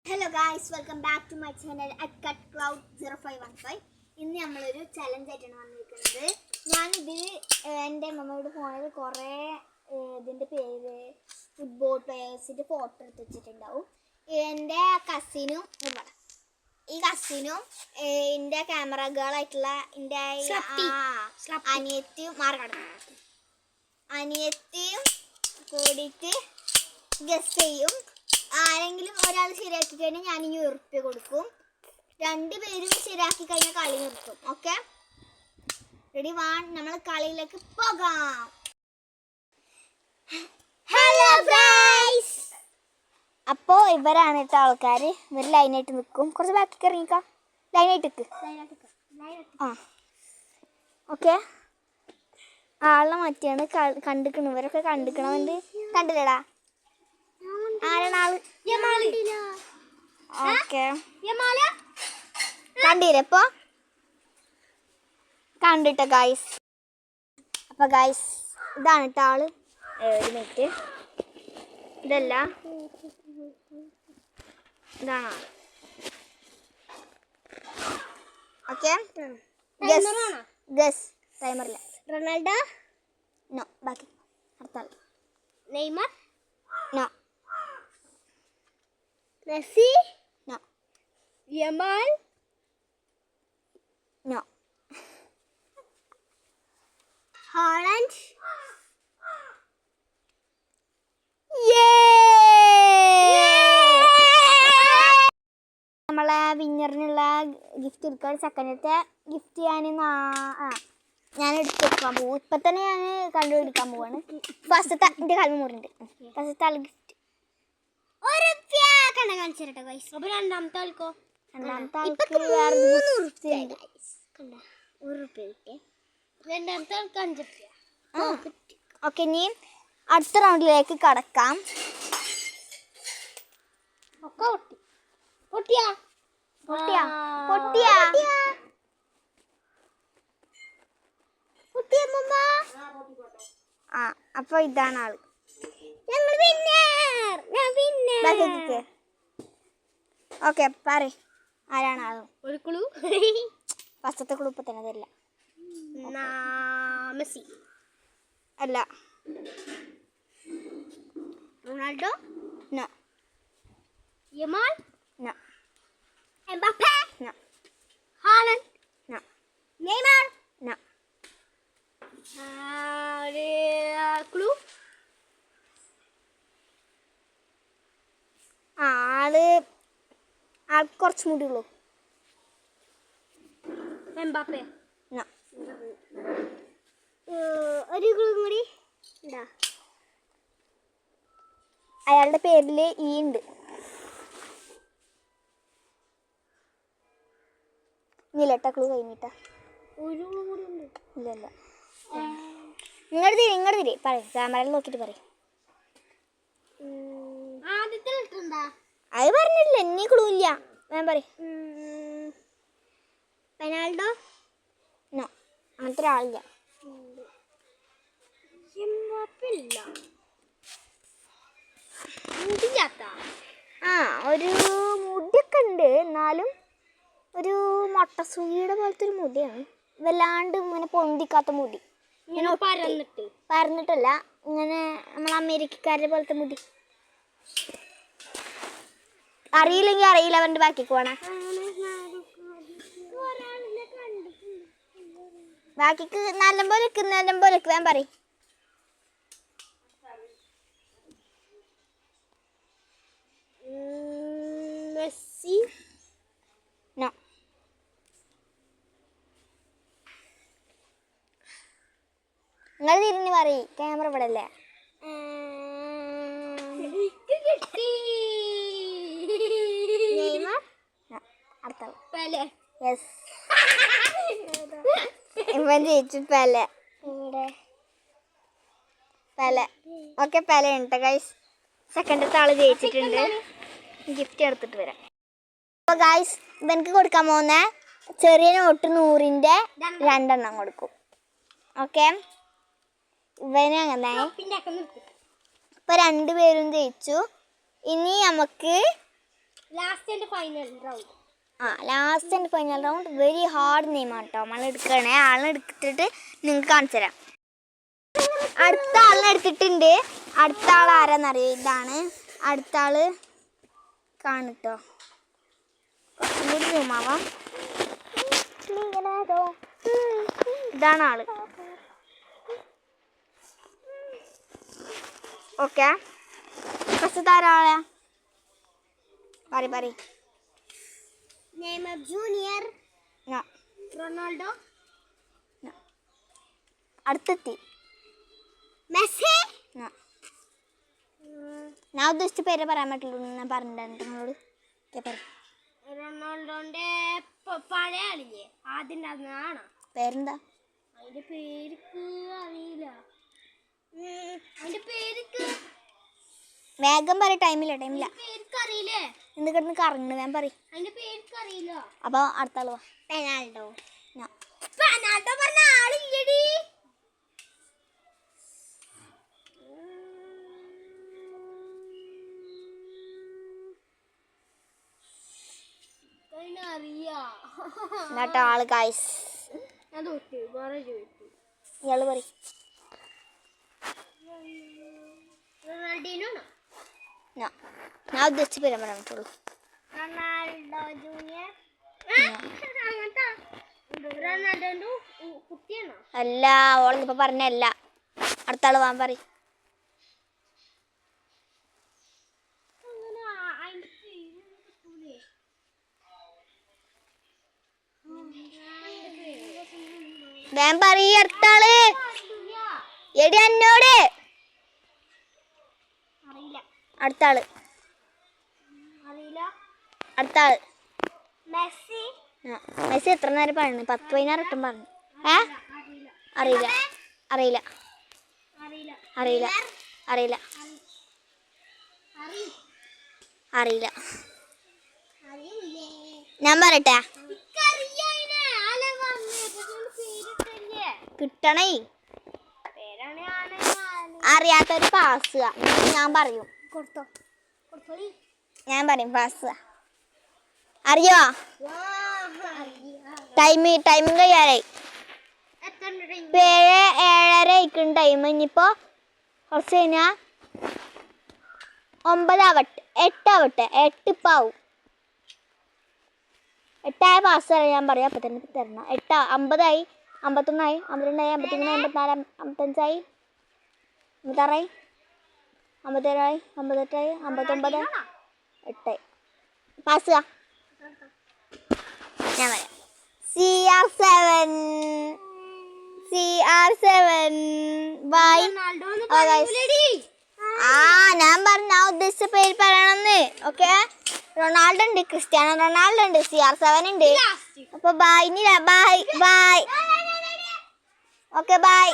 Hello guys, welcome back to my channel at CutCloud0515. ഇന്ന് നമ്മളൊരു challenge ആയിട്ടാണ് വന്നിരിക്കുന്നത്. ഞാനിതിൽ എൻ്റെ മമ്മയുടെ ഫോണിൽ കുറേ ഇതിൻ്റെ പേര് ഫുട്ബോൾ പ്ലെയേഴ്സിൻ്റെ ഫോട്ടോ എടുത്ത് വെച്ചിട്ടുണ്ടാവും. എൻ്റെ കസിനും എൻ്റെ ക്യാമറ ഗേളായിട്ടുള്ള എൻ്റെ അനിയത്തിയും കൂടിയിട്ട് ഗസ് ചെയ്യും. ആരെങ്കിലും ഒരാൾ ശരിയാക്കി കഴിഞ്ഞാൽ ഞാൻ ഇനി ഉറുപ്പ്യ കൊടുക്കും. രണ്ടുപേരും ശരിയാക്കി കഴിഞ്ഞാൽ കളി നിർത്തും. Okay, ready? നമ്മൾ കളിയിലേക്ക് പോകാം. ഹലോ ഗൈസ്, അപ്പോൾ ഇവരാണ് കേട്ടോ ആൾക്കാർ. ഇവർ ലൈനായിട്ട് നിൽക്കും. കുറച്ച് ബാക്കിക്ക് ഇറങ്ങിക്കാം. ലൈനായിട്ട് നിൽക്ക്. ആ ഓക്കെ, ആളെ മാറ്റിയാണ് കണ്ടിക്കണം. ഇവരൊക്കെ കണ്ടിക്കണമെന്ന് കണ്ടില്ലടാ. ആരാണ് ആള്? ഓക്കെ, കണ്ടില്ലേ? ഇപ്പൊ കണ്ടിട്ടോ ഗൈസ്. അപ്പൊ ഗൈസ് ഇതാണ് കേട്ടോ ആള്. ഒരു മിനിറ്റ്, ഇതല്ല, ഇതാണ് ആള്. ഓക്കെ, ഗസ് ടൈമറില്ല. റൊണാൾഡോ? നോ. ബാക്കി അടുത്ത ആൾ. Neymar? No. Messi? No. Yamal? No. Haaland? നമ്മളെ വിന്നറിനുള്ള ഗിഫ്റ്റ് എടുക്കാൻ സെക്കൻഡത്തെ ഗിഫ്റ്റ് ഞാൻ എടുത്ത് വെക്കാൻ പോകും. ഇപ്പം തന്നെ ഞാൻ കണ്ടുപിടിക്കാൻ പോവാണ്. ഫസ്റ്റത്തെ എൻ്റെ കാലം മുറിണ്ട്. ഫസ്റ്റത്തെ ആൾ ഗിഫ്റ്റ് രണ്ടാമത്തെ ആൾക്കോ? രണ്ടാമത്തെ ആൾക്ക് രണ്ടാമത്തെ ആൾക്ക് 5 രൂപ. ഓക്കെ, ഇനി അടുത്ത റൗണ്ടിലേക്ക് കടക്കാം. അപ്പൊ ഇതാണ് ആള്. ഓക്കെ, പറ ആരാണ് ആള്? ഒരു ക്ലൂ. ഫസ്റ്റത്തെ ക്ലൂ ഇപ്പൊ തന്നെ തരില്ല. മെസ്സി അല്ല. Ronaldo? No. Yamal? No. Mbappe? No. Haaland? No. Neymar? No. Clue? ആൾക്ക് കുറച്ച് മുടി ഉള്ളൂ. എംബാപ്പേ? നോ. ഒരു ക്ലൂ കൂടി ഉണ്ടാ. അയാളുടെ പേരിൽ ഈ ഉണ്ട്. ഇല്ലട്ട, ക്ലൂ കഴിഞ്ഞിട്ടാ. ഒരു കൂടി ഉണ്ട്. ഇല്ലല്ല, ഇങ്ങോട്ട് തിരി പറയും. ക്യാമറയിൽ നോക്കിയിട്ട് പറയും. അത് പറഞ്ഞിട്ടില്ല, ഇനി ക്ലൂ ഇല്ല. ഞാൻ പറയും. പെനാൾഡോ? നോ, അങ്ങനത്തെ ഒരാളില്ല. ഒരു മുടിയൊക്കെ ഉണ്ട്, എന്നാലും ഒരു മുട്ടസൂചിയുടെ പോലത്തെ ഒരു മുടിയാണ്. വല്ലാണ്ട് ഇങ്ങനെ പൊന്തിക്കാത്ത മുടി. പരന്നിട്ടല്ല, ഇങ്ങനെ നമ്മൾ അമേരിക്കക്കാരുടെ പോലത്തെ മുടി. അറിയില്ലെങ്കിൽ അറിയില്ല, അവൻ്റെ ബാക്കിക്ക് പോണേ. ബാക്കിക്ക് നല്ലപോലെ വേൻ പറയും. മെസ്സി? നോ. നിങ്ങൾ തിരിഞ്ഞ് പറയും, ക്യാമറ ഇവിടെ അല്ലേ. ഇവൻ ജയിച്ചു. പെലെ. ഓക്കെ, പെലെ ഉണ്ട് ഗൈസ്. സെക്കൻഡത്തെ ആള് ജയിച്ചിട്ടുണ്ട്. ഗിഫ്റ്റ് എടുത്തിട്ട് വരാം. അപ്പോൾ ഗൈസ്, ഇവനക്ക് കൊടുക്കാൻ പോകുന്ന ചെറിയ നോട്ട് 100ൻ്റെ 2 എണ്ണം കൊടുക്കും. ഓക്കെ, ഇവന് അങ്ങനെ. ഇപ്പൊ രണ്ടുപേരും ജയിച്ചു. ഇനി നമുക്ക് last and final round. Last and final round very hard നെയിമാണ് കേട്ടോ. നമ്മൾ എടുക്കണേ. ആളെടുത്തിട്ട് നിങ്ങൾക്ക് കാണിച്ചു തരാം. അടുത്ത ആളിനെ എടുത്തിട്ടുണ്ട്. അടുത്ത ആൾ ആരാന്നറിയോ? ഇതാണ് അടുത്ത ആള്. കാണിട്ടോ, കുറച്ചും കൂടി സൂമാവാം. ഇതാണ് ആള്. ഓക്കെ, ഫസ്റ്റ് താരാളെ പറ. Neymar junior. റൊണാൾഡോ. അടുത്തെത്തി. മെസ്സി. ഞാൻ ഉദ്ദേശിച്ച പേരെ പറയാൻ പറ്റുള്ളൂ. ഞാൻ പറഞ്ഞിട്ടുണ്ട് നിങ്ങളോട്. റൊണാൾഡോന്റെ പഴയ ആളില്ലേ ആദ്യം ആണോ? പേരെന്താ? അതിന്റെ പേർക്ക് അറിയില്ല. അതിന്റെ പേർക്ക് വേഗം പറ. ടൈമില്ല. പേർക്ക് അറിയില്ലേ? എന്ത് കിടന്ന് കറങ്ങണ്? വേഗം പറ. അതിന്റെ പേർക്ക് അറിയില്ല. അപ്പൊ അടുത്ത ആള് വാ. പെനാൾഡോ പറഞ്ഞ ആളില്ലടി. എന്നിട്ട് ആള് ഗൈസ് ഇയാള് പറ. ഞാൻ ഉദ്ദേശിച്ച പേര് പറയാൻ പറ്റുള്ളൂ. Ronaldo junior. റൊണാൾഡോന്റെ കുട്ടിയാണോ? അല്ല, ഓളിപ്പോ പറഞ്ഞല്ല. അടുത്ത ആള് വാൻ പറ. വേം പറ. അടുത്ത ആള് എടി എന്നോട്. അടുത്ത ആള് മെസ്സി എത്ര നേരം പറഞ്ഞു? 10-15 വട്ടം പറഞ്ഞു. അറിയില്ല. ഞാൻ പറയട്ടെ? കിട്ടണേ. അറിയാത്തൊരു പാസ്. ഞാൻ പറയും. പാസ് അറിയോ? ടൈമിങ് കഴിയാറായി. 7:07 ആയിക്കും ടൈം. ഇനിയിപ്പോ കുറച്ച് കഴിഞ്ഞാ 9 ആവട്ടെ, 8 ആവട്ടെ. 8 ഇപ്പം ആവും. 8 ആയ പാസ് തരാം. ഞാൻ പറയാം. അപ്പം തന്നെ തരണം. 8 50 51 52 53 54 55 56 57 58 59 8 പാസ്. ഞാൻ പറയാം. CR7 by. ഞാൻ പറഞ്ഞ ഉദ്ദേശിച്ച പേര് പറയണമെന്ന്. ഓക്കെ, റൊണാൾഡോ ഉണ്ട്, ക്രിസ്ത്യാനോ റൊണാൾഡോ ഉണ്ട്, CR7 ഉണ്ട്. അപ്പൊ ബൈ. ബൈ. Okay, by.